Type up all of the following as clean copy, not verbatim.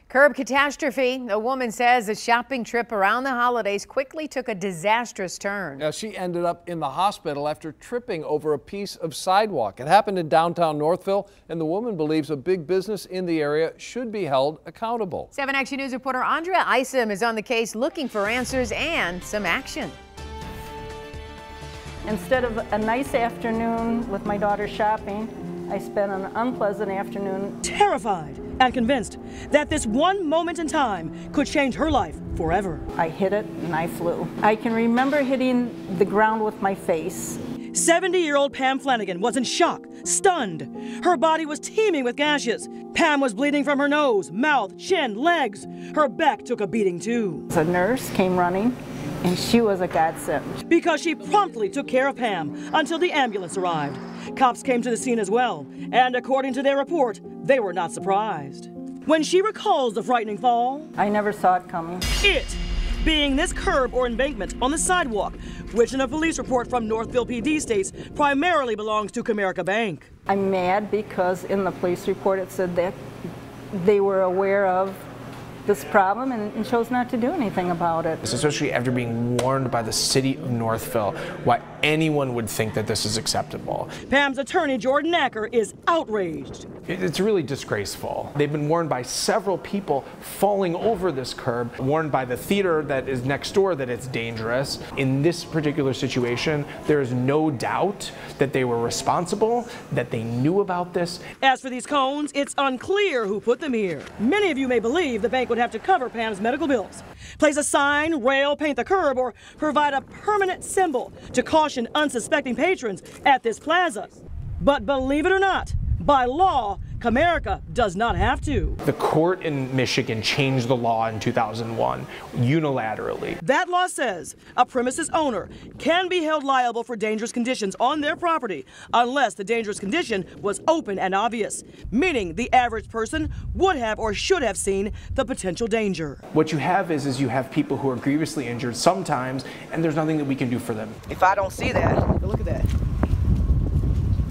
Curb catastrophe. A woman says a shopping trip around the holidays quickly took a disastrous turn. Now, she ended up in the hospital after tripping over a piece of sidewalk. It happened in downtown Northville, and the woman believes a big business in the area should be held accountable. 7 Action News reporter Andrea Isom is on the case looking for answers and some action. Instead of a nice afternoon with my daughter shopping, I spent an unpleasant afternoon terrified and convinced that this one moment in time could change her life forever. I hit it and I flew. I can remember hitting the ground with my face. 70-year-old Pam Flanagan was in shock, stunned. Her body was teeming with gashes. Pam was bleeding from her nose, mouth, chin, legs. Her back took a beating too. A nurse came running, and she was a godsend. Because she promptly took care of Pam until the ambulance arrived. Cops came to the scene as well, and according to their report, they were not surprised. When she recalls the frightening fall, I never saw it coming. It being this curb or embankment on the sidewalk, which in a police report from Northville PD states primarily belongs to Camerica Bank. I'm mad because in the police report it said that they were aware of this problem and chose not to do anything about it. Especially after being warned by the city of Northville why anyone would think that this is acceptable. Pam's attorney, Jordan Acker, is outraged. It's really disgraceful. They've been warned by several people falling over this curb, warned by the theater that is next door that it's dangerous. In this particular situation, there is no doubt that they were responsible, that they knew about this. As for these cones, it's unclear who put them here. Many of you may believe the bank would have to cover Pam's medical bills, place a sign, rail, paint the curb, or provide a permanent symbol to caution unsuspecting patrons at this plaza. But believe it or not, by law, Comerica does not have to. The court in Michigan changed the law in 2001 unilaterally. That law says a premises owner can be held liable for dangerous conditions on their property unless the dangerous condition was open and obvious, meaning the average person would have or should have seen the potential danger. What you have is you have people who are grievously injured sometimes, and there's nothing that we can do for them. If I don't see that, look at that.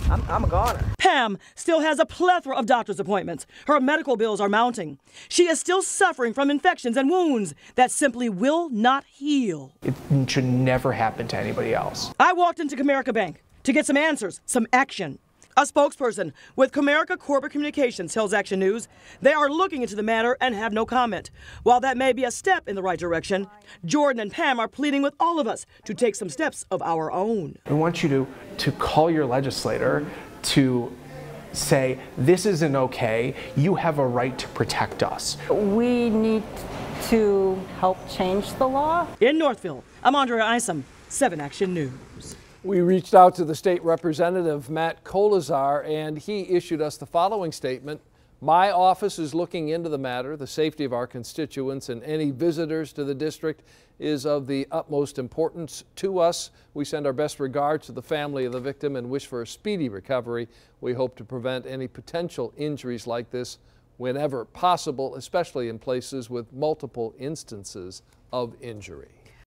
I'm a goner. Pam still has a plethora of doctor's appointments. Her medical bills are mounting. She is still suffering from infections and wounds that simply will not heal. It should never happen to anybody else. I walked into Camerica Bank to get some answers, some action. A spokesperson with Comerica Corporate Communications tells Action News they are looking into the matter and have no comment. While that may be a step in the right direction, Jordan and Pam are pleading with all of us to take some steps of our own. I want you to call your legislator to say, this isn't okay, you have a right to protect us. We need to help change the law. In Northville, I'm Andrea Isom, 7 Action News. We reached out to the state representative, Matt Kolazar, and he issued us the following statement. My office is looking into the matter. The safety of our constituents and any visitors to the district is of the utmost importance to us. We send our best regards to the family of the victim and wish for a speedy recovery. We hope to prevent any potential injuries like this whenever possible, especially in places with multiple instances of injury.